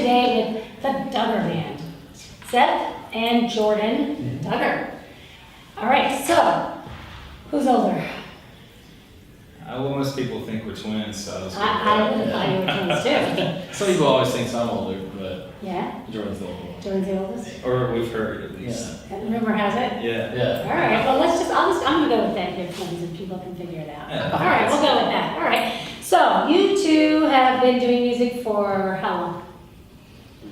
today with the Duggar Band. Seth and Jordan Duggar. All right, so who's older? Well, most people think we're twins, so I was I would have thought you were twins too. Some people always think I'm older, but Yeah, Jordan's the older one. Jordan's the oldest. Or we've heard at least. And rumor has it. Yeah. Yeah. All right, well, I'm gonna go with that, you're twins, and people can figure it out. Yeah. All right, we'll go with that. All right. So you two have been doing music for how long?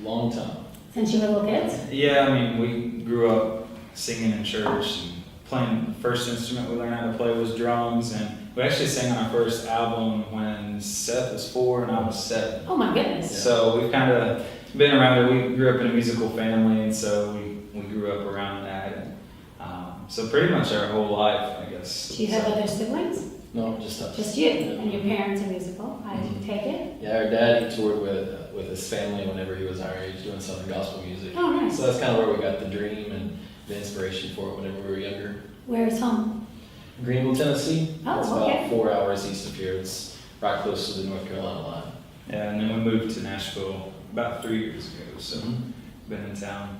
Long time. Since you were little kids? Yeah, I mean, we grew up singing in church and playing. The first instrument we learned how to play was drums, and we actually sang on our first album when Seth was 4 and I was 7. Oh my goodness. So we've kind of been around it. We grew up in a musical family, and so we grew up around that. And, so pretty much our whole life, I guess. Do you have other siblings? No, just us. Just you, and your parents are musical, I take it? Yeah, our dad, he toured with his family whenever he was our age doing Southern gospel music. Oh, nice. So that's kind of where we got the dream and the inspiration for it whenever we were younger. Where is home? Greenville, Tennessee. Oh, It's okay. about 4 hours east of here. It's right close to the North Carolina line. Yeah, and then we moved to Nashville about 3 years ago. So Mhm. been in town.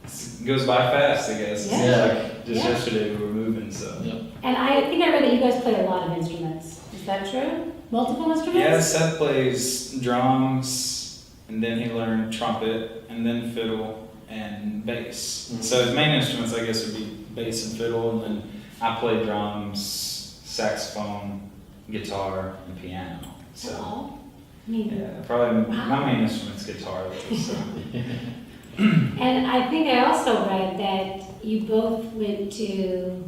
It goes by fast, I guess. Yeah. It's like just Yeah. yesterday we were moving, so. Yep. And I think I read that you guys play a lot of instruments. Is that true? Multiple Yeah, instruments? Seth plays drums, and then he learned trumpet, and then fiddle and bass. Mhm. So his main instruments, I guess, would be bass and fiddle, and then I play drums, saxophone, guitar, and piano. So Oh, I mean, yeah, probably Wow. my main instrument's guitar. Though, so. and I think I also read that you both went to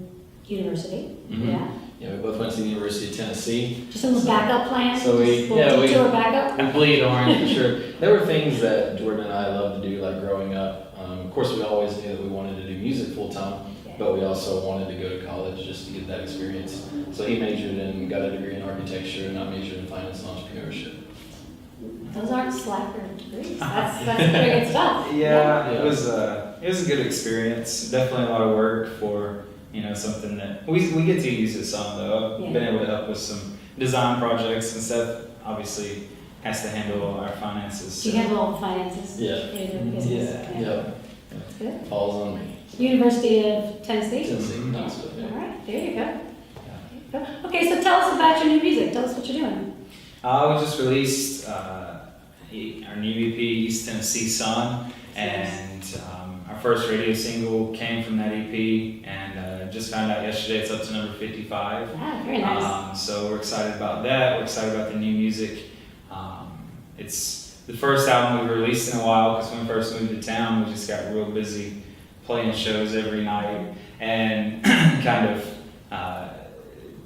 university. Mhm. Yeah. Yeah, we both went to the University of Tennessee. Just a little backup plan. So we- Just a yeah, little we- detour backup. We bleed orange for sure. There were things that Jordan and I loved to do, like growing up. Of course, we always knew that we wanted to do music full time, but we also wanted to go to college just to get that experience. So he majored and got a degree in architecture, and I majored in finance and entrepreneurship. Those aren't slacker degrees. That's pretty good stuff. Yeah, Yeah. it was a good experience. Definitely a lot of work for something that we get to use it some though. I've Yeah. been able to help with some design projects and stuff. Obviously, has to handle our finances. Do you handle all the finances? Yeah. For your business? Yeah, That's good. falls on me. University of Tennessee? Tennessee, Knoxville, All yeah. right, there you go. There you go. Okay, so tell us about your new music. Tell us what you're doing. We just released our new EP, East Tennessee Sun, and our first radio single came from that EP, and just found out yesterday it's up to number 55. Ah, very nice. So we're excited about that. We're excited about the new music. It's the first album we've released in a while because when we first moved to town, we just got real busy playing shows every night and kind of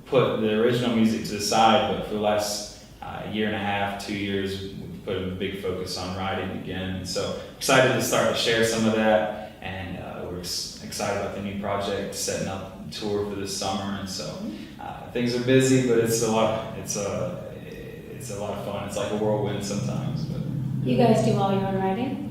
put the original music to the side. But for the last year and a half, 2 years, we've put a big focus on writing again. And so excited to start to share some of that. And we're excited about the new project, setting up a tour for this summer. And so things are busy, but it's a lot of fun. It's like a whirlwind sometimes. But You guys do all your own writing?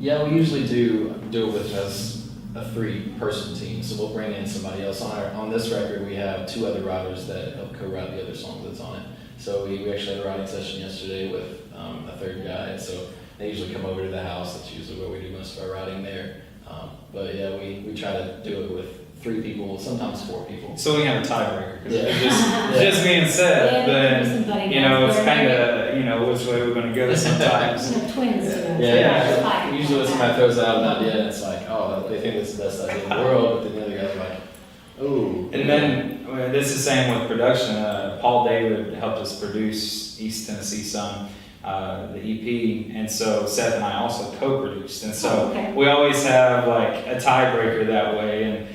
Yeah, we usually do it with just a 3-person team. So we'll bring in somebody else on this record. We have 2 other writers that help co-write the other songs that's on it. So we actually had a writing session yesterday with a 3rd guy. So they usually come over to the house. That's usually where we do most of our writing there. But yeah, we try to do it with 3 people, sometimes 4 people. so we have a tiebreaker because Yeah. it's just me and Seth. Yeah, But somebody it's else. kind of which way we're going to go sometimes. You know, twins, you know. Yeah, Fire. usually when somebody throws out an idea and it's like, oh, they think it's the best idea in the world, but then the other guy's like, oh. And then this is the same with production. Paul David helped us produce East Tennessee Sun, the EP, and so Seth and I also co-produced. And so Oh, okay. we always have like a tiebreaker that way. And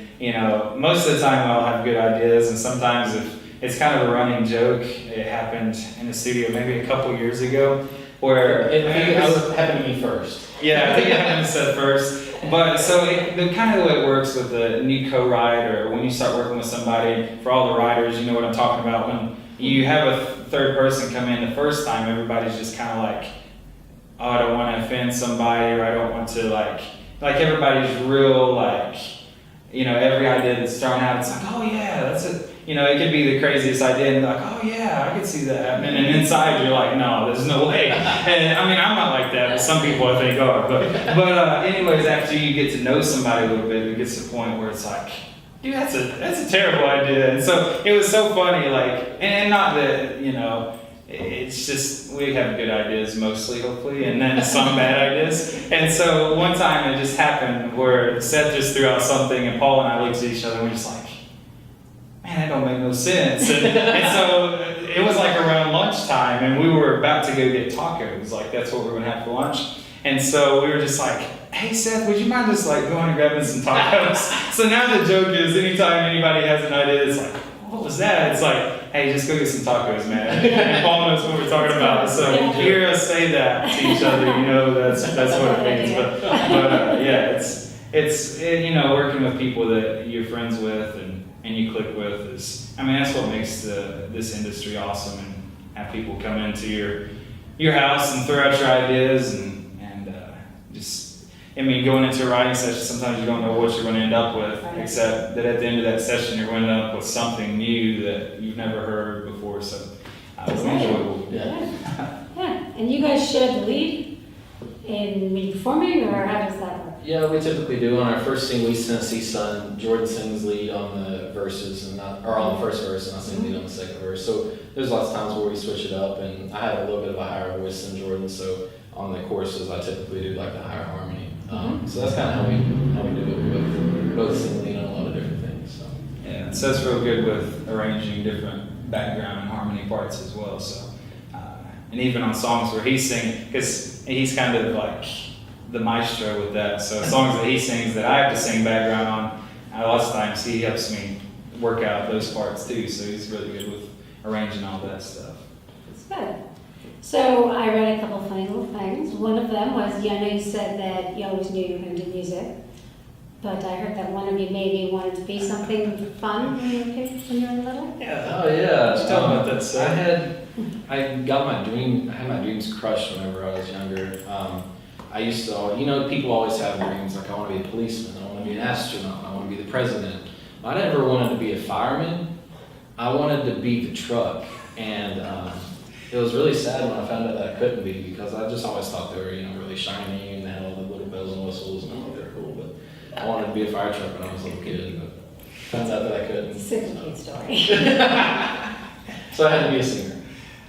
most of the time we all have good ideas, and sometimes if it's kind of a running joke. It happened in the studio maybe a couple years ago where It happened to me first. Yeah, I think it happened to Seth first. But so the kind of the way it works with the new co-write, or when you start working with somebody, for all the writers, you know what I'm talking about. When you have a 3rd person come in the first time, everybody's just kind of like, oh, I don't want to offend somebody, or I don't want to like everybody's real like every idea that's thrown out, it's like, oh yeah, that's it. It could be the craziest idea, and like, oh yeah, I could see that happening. And inside, you're like, no, there's no way. And I mean, I'm not like that, but some people I think are. But anyways, after you get to know somebody a little bit, it gets to the point where it's like, dude, that's a terrible idea. And so it was so funny, like, and not that, it's just, we have good ideas mostly, hopefully, and then some bad ideas. And so one time it just happened where Seth just threw out something, and Paul and I looked at each other and we're just like, man, that don't make no sense. And so it was like around lunchtime, and we were about to go get tacos, like that's what we were gonna have for lunch. And so we were just like, hey Seth, would you mind just like going and grabbing some tacos? So now the joke is, anytime anybody has an idea, it's like, what was that? It's like, hey, just go get some tacos, man. And Paul knows what we're talking about. So you hear us say that to each other, that's what it means. But yeah, it's working with people that you're friends with and you click with is, that's what makes this industry awesome, and have people come into your house and throw out your ideas and just, going into a writing session, sometimes you don't know what you're going to end up with, except that at the end of that session, you're going to end up with something new that you've never heard before. So it's enjoyable. Yeah. And you guys share the lead in me performing, or how does that work? Yeah, we typically do. On our first Sing We Tennessee Sun, Jordan sings lead on the verses, or on the first verse, and I sing lead on the second verse. So there's lots of times where we switch it up, and I have a little bit of a higher voice than Jordan, so on the choruses I typically do like the higher harmony. So that's kind of how we do it. We both sing lead on a lot of different things. So. Yeah, Seth's real good with arranging different background and harmony parts as well. So, and even on songs where he's singing, because he's kind of like the maestro with that. So songs that he sings that I have to sing background on, lots of times he helps me work out those parts too. So he's really good with arranging all that stuff. That's good. So I read a couple of funny little things. One of them was, I know you said that you always knew you were going to do music, but I heard that one of you maybe wanted to be something fun when you were a kid, when you were little. Yeah. Oh yeah. Just tell about that stuff. I had my dreams crushed whenever I was younger. I used to, people always have dreams, like I want to be a policeman, I want to be an astronaut, I want to be the president. I never wanted to be a fireman. I wanted to be the truck, and it was really sad when I found out that I couldn't be, because I just always thought they were, really shiny and they had all the little bells and whistles, and I thought they were cool. But I wanted to be a fire truck when I was a little kid, but found out that I couldn't. It's a cute story. So I had to be a singer.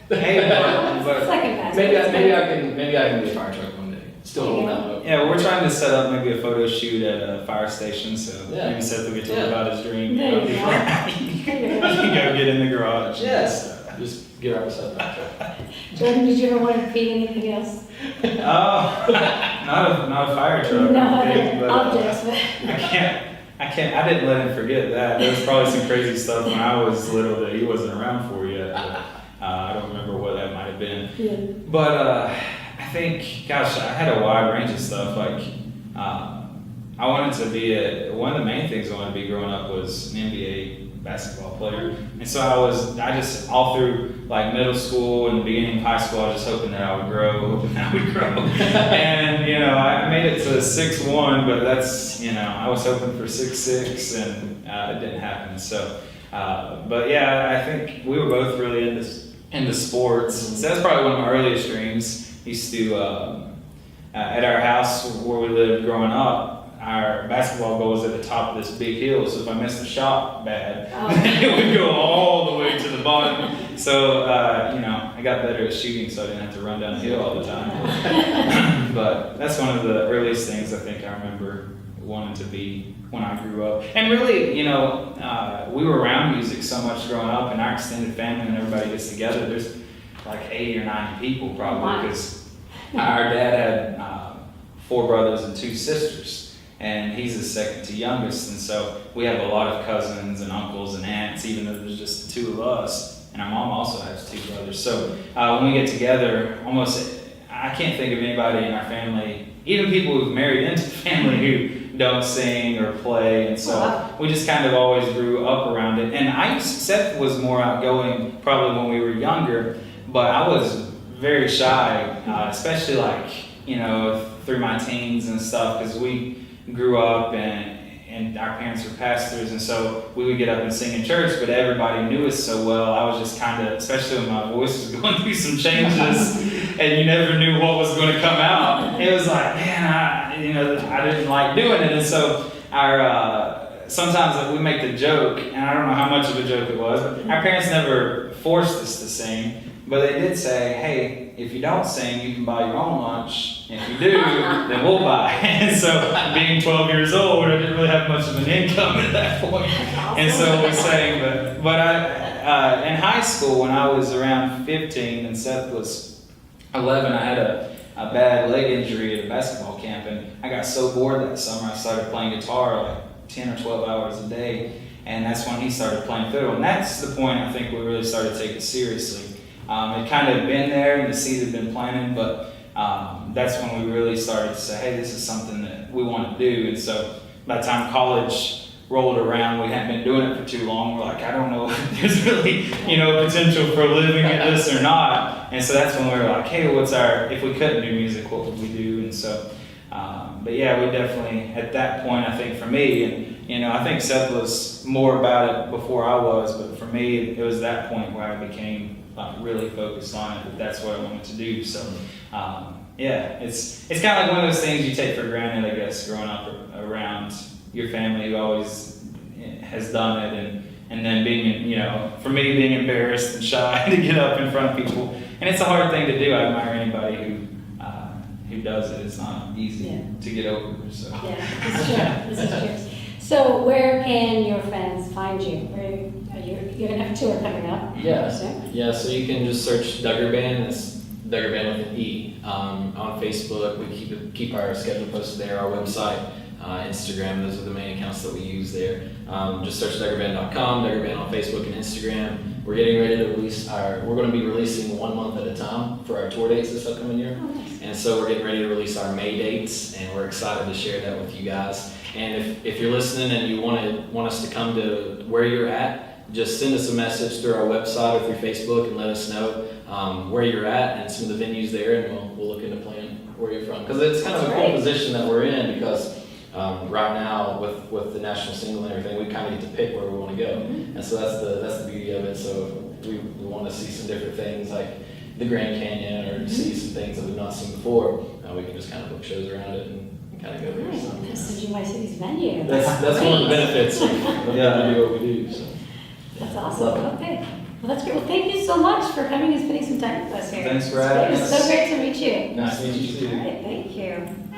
Hey, but Second best. Maybe I can be a fire truck one day. Still holding that hope. yeah, we're trying to set up maybe a photo shoot at a fire station, so Yeah. maybe Seth will get to Yeah. live out his dream. There you go. You can go get in the garage. Yes. Just get right beside that truck. Jordan, did you ever want to be anything else? Oh, not a fire truck. No I other think, but objects, but. I didn't let him forget that. There was probably some crazy stuff when I was little that he wasn't around for yet. But, I don't remember what that might have been. Yeah. But I think, gosh, I had a wide range of stuff. Like, I wanted to be one of the main things I wanted to be growing up was an NBA basketball player. And so I just all through like middle school and the beginning of high school, I was just hoping that I would grow, And, I made it to 6'1", but that's, I was hoping for 6'6", and it didn't happen. So, but yeah, I think we were both really into sports. So that's probably one of my earliest dreams. Used to, at our house where we lived growing up, our basketball goal was at the top of this big hill, so if I missed the shot bad, it would go all the way to the bottom. So, I got better at shooting, so I didn't have to run down the hill all the time. But that's one of the earliest things I think I remember wanting to be when I grew up. And really, we were around music so much growing up, and our extended family and everybody gets together. There's like 80 or 90 people probably, because our dad had 4 brothers and 2 sisters. And he's the second to youngest, and so we have a lot of cousins and uncles and aunts, even though there's just the 2 of us. And our mom also has 2 brothers. So when we get together, I can't think of anybody in our family, even people who've married into the family, who don't sing or play. And so we just kind of always grew up around it. And Seth was more outgoing probably when we were younger, but I was very shy, especially through my teens and stuff, because we grew up and and our parents were pastors, and so we would get up and sing in church, but everybody knew us so well. I was just kind of, especially when my voice was going through some changes, and you never knew what was going to come out. It was like, man, I didn't like doing it, and so sometimes we make the joke, and I don't know how much of a joke it was, but our parents never forced us to sing, but they did say, hey, if you don't sing, you can buy your own lunch. If you do, then we'll buy. And so, being 12 years old, I didn't really have much of an income at that point. And so we sang, but in high school, when I was around 15 and Seth was 11, I had a bad leg injury at a basketball camp, and I got so bored that summer, I started playing guitar like 10 or 12 hours a day, and that's when he started playing fiddle. And that's the point I think we really started taking it seriously. It kind of been there, and the seed had been planted, but that's when we really started to say, hey, this is something that we want to do. And so by the time college rolled around, we hadn't been doing it for too long. We're like, I don't know if there's really, potential for living at this or not. And so that's when we were like, hey, if we couldn't do music, what would we do? And so, but yeah, we definitely, at that point, I think for me, and I think Seth was more about it before I was, but for me, it was that point where I became really focused on it, that's what I wanted to do. So, yeah, it's kind of like one of those things you take for granted, I guess, growing up around your family who always has done it, and then being, for me, being embarrassed and shy to get up in front of people, and it's a hard thing to do. I admire anybody who does it. It's not easy to get over. So. Yeah, this is true. So where can your friends find you? You're going to have a tour coming up. Yeah, so you can just search Duggar Band. It's Duggar Band with an E. On Facebook, we keep our schedule posted there, our website, Instagram, those are the main accounts that we use there. Just search DuggarBand.com, Duggar Band on Facebook and Instagram. We're getting ready to we're going to be releasing 1 month at a time for our tour dates this upcoming year. Oh, nice. And so we're getting ready to release our May dates, and we're excited to share that with you guys. And if you're listening and you want us to come to where you're at, just send us a message through our website or through Facebook and let us know where you're at and some of the venues there, and we'll look into planning where you're from. Because it's kind of a cool position that we're in, because right now with the national single and everything, we kind of get to pick where we want to go. Mm-hmm. And so that's the beauty of it. So we want to see some different things like the Grand Canyon, or see some things that we've not seen before. We can just kind of book shows around it and kind of go there. So, That's the GY City's venue. that's one of the benefits of doing what we do. So. That's awesome. Okay. Well, that's great. Well, thank you so much for coming and spending some time with us here. Thanks for having us. It's so great to meet you. Nice to meet you too. All right, thank you.